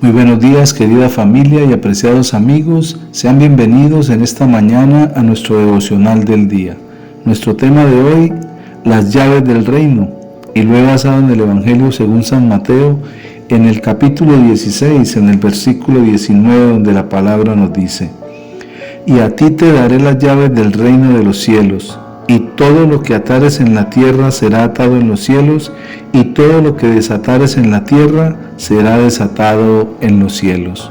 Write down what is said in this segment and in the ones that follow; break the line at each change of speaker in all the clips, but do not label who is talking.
Muy buenos días, querida familia y apreciados amigos. Sean bienvenidos en esta mañana a nuestro devocional del día. Nuestro tema de hoy, las llaves del reino, y lo he basado en el Evangelio según San Mateo, en el capítulo 16, en el versículo 19, donde la palabra nos dice: Y a ti te daré las llaves del reino de los cielos, y todo lo que atares en la tierra será atado en los cielos, y todo lo que desatares en la tierra será desatado en los cielos.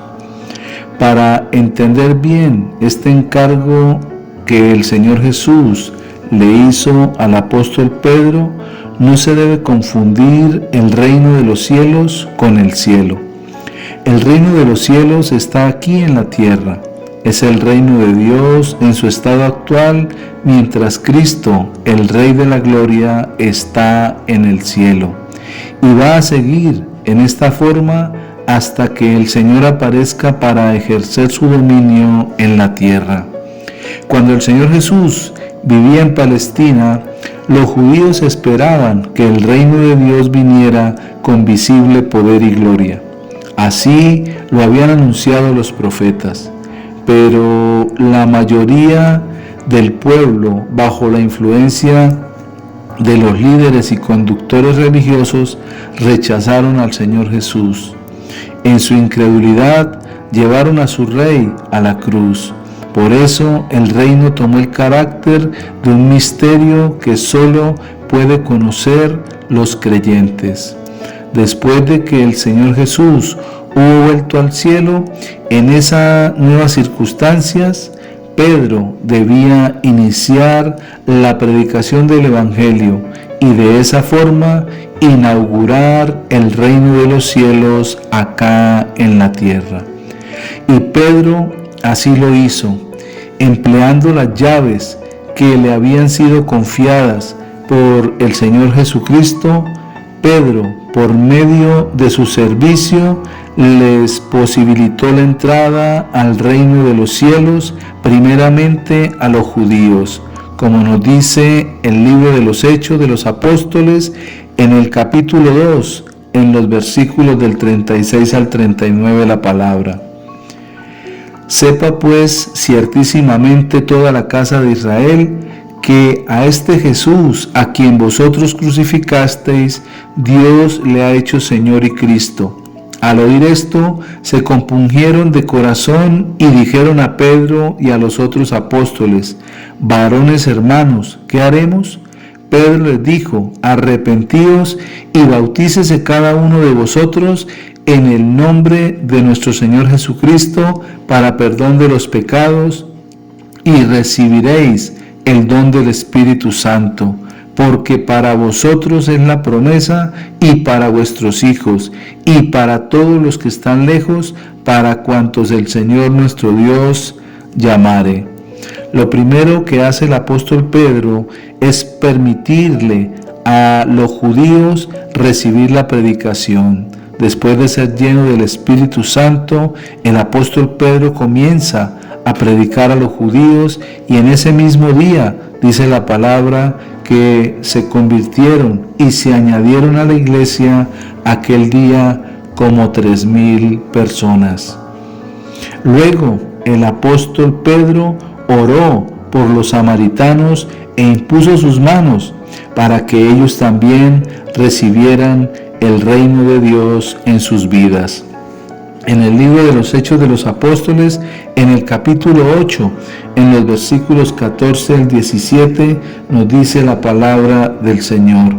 Para entender bien este encargo que el Señor Jesús le hizo al apóstol Pedro, no se debe confundir el reino de los cielos con el cielo. El reino de los cielos está aquí en la tierra. Es el reino de Dios en su estado actual, mientras Cristo, el Rey de la Gloria, está en el cielo. Y va a seguir en esta forma hasta que el Señor aparezca para ejercer su dominio en la tierra. Cuando el Señor Jesús vivía en Palestina, los judíos esperaban que el reino de Dios viniera con visible poder y gloria. Así lo habían anunciado los profetas. Pero la mayoría del pueblo, bajo la influencia de los líderes y conductores religiosos, rechazaron al Señor Jesús. En su incredulidad, llevaron a su rey a la cruz. Por eso el reino tomó el carácter de un misterio que solo puede conocer los creyentes. Después de que el Señor Jesús hubo vuelto al cielo, en esas nuevas circunstancias, Pedro debía iniciar la predicación del Evangelio y de esa forma inaugurar el reino de los cielos acá en la tierra. Y Pedro así lo hizo, empleando las llaves que le habían sido confiadas por el Señor Jesucristo. Pedro, por medio de su servicio, les posibilitó la entrada al reino de los cielos, primeramente a los judíos, como nos dice el libro de los Hechos de los Apóstoles en el capítulo 2, en los versículos del 36 al 39 la palabra. Sepa pues ciertísimamente toda la casa de Israel que a este Jesús, a quien vosotros crucificasteis, Dios le ha hecho Señor y Cristo. Al oír esto, se compungieron de corazón y dijeron a Pedro y a los otros apóstoles: varones hermanos, ¿qué haremos? Pedro les dijo: arrepentíos y bautícese cada uno de vosotros en el nombre de nuestro Señor Jesucristo para perdón de los pecados, y recibiréis el don del Espíritu Santo, porque para vosotros es la promesa, y para vuestros hijos, y para todos los que están lejos, para cuantos el Señor nuestro Dios llamare. Lo primero que hace el apóstol Pedro es permitirle a los judíos recibir la predicación. Después de ser lleno del Espíritu Santo, el apóstol Pedro comienza a predicar a los judíos, y en ese mismo día dice la palabra que se convirtieron y se añadieron a la iglesia aquel día como 3,000 personas. Luego el apóstol Pedro oró por los samaritanos e impuso sus manos para que ellos también recibieran el reino de Dios en sus vidas. En el libro de los Hechos de los Apóstoles, en el capítulo 8, en los versículos 14 al 17, nos dice la palabra del Señor: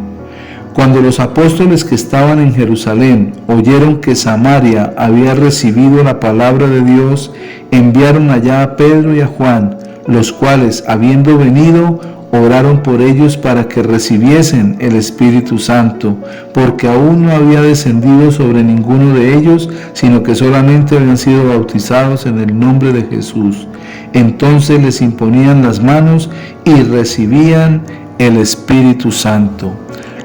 cuando los apóstoles que estaban en Jerusalén oyeron que Samaria había recibido la palabra de Dios, enviaron allá a Pedro y a Juan, los cuales, habiendo venido, oraron por ellos para que recibiesen el Espíritu Santo, porque aún no había descendido sobre ninguno de ellos, sino que solamente habían sido bautizados en el nombre de Jesús. Entonces les imponían las manos y recibían el Espíritu Santo.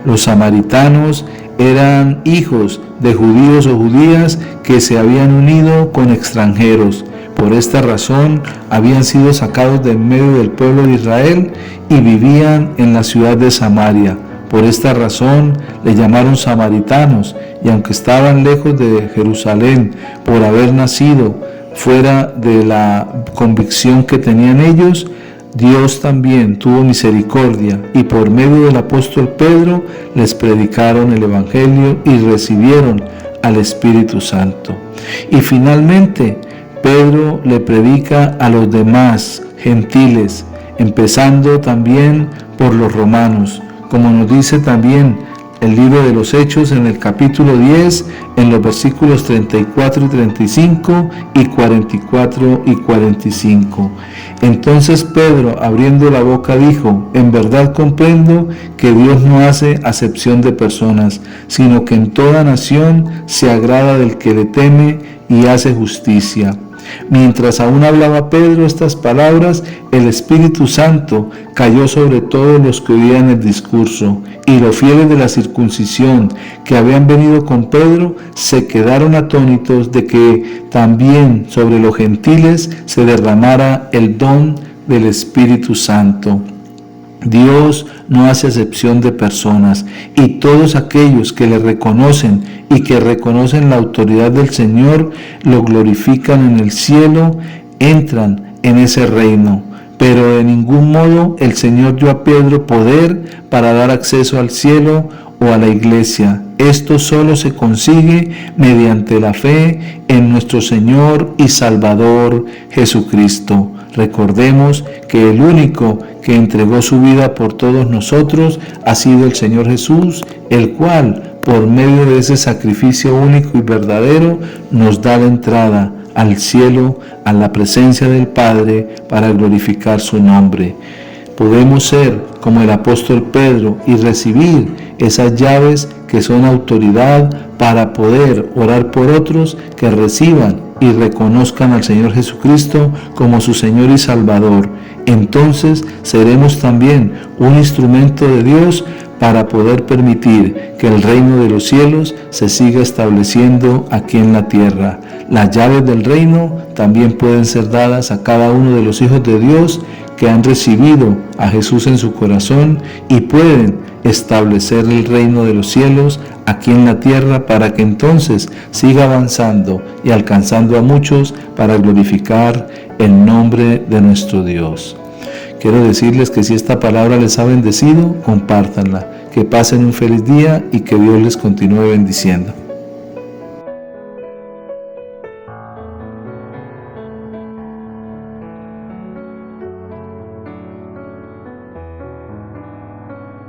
Los samaritanos eran hijos de judíos o judías que se habían unido con extranjeros. Por esta razón habían sido sacados de en medio del pueblo de Israel y vivían en la ciudad de Samaria. Por esta razón le llamaron samaritanos, y aunque estaban lejos de Jerusalén por haber nacido fuera de la convicción que tenían ellos, Dios también tuvo misericordia y por medio del apóstol Pedro les predicaron el Evangelio y recibieron al Espíritu Santo. Y finalmente Pedro le predica a los demás gentiles, empezando también por los romanos, como nos dice también el libro de los Hechos en el capítulo 10, en los versículos 34 y 35 y 44 y 45. Entonces Pedro, abriendo la boca, dijo: en verdad comprendo que Dios no hace acepción de personas, sino que en toda nación se agrada del que le teme y hace justicia. Mientras aún hablaba Pedro estas palabras, el Espíritu Santo cayó sobre todos los que oían el discurso, y los fieles de la circuncisión que habían venido con Pedro se quedaron atónitos de que también sobre los gentiles se derramara el don del Espíritu Santo. Dios no hace acepción de personas, y todos aquellos que le reconocen y que reconocen la autoridad del Señor lo glorifican en el cielo, entran en ese reino. Pero de ningún modo el Señor dio a Pedro poder para dar acceso al cielo o a la iglesia. Esto solo se consigue mediante la fe en nuestro Señor y Salvador Jesucristo. Recordemos que el único que entregó su vida por todos nosotros ha sido el Señor Jesús, el cual, por medio de ese sacrificio único y verdadero, nos da la entrada al cielo, a la presencia del Padre, para glorificar su nombre. Podemos ser como el apóstol Pedro y recibir esas llaves que son autoridad para poder orar por otros que reciban y reconozcan al Señor Jesucristo como su Señor y Salvador. Entonces seremos también un instrumento de Dios para poder permitir que el reino de los cielos se siga estableciendo aquí en la tierra. Las llaves del reino también pueden ser dadas a cada uno de los hijos de Dios que han recibido a Jesús en su corazón y pueden establecer el reino de los cielos aquí en la tierra para que entonces siga avanzando y alcanzando a muchos para glorificar el nombre de nuestro Dios. Quiero decirles que si esta palabra les ha bendecido, compártanla. Que pasen un feliz día y que Dios les continúe bendiciendo.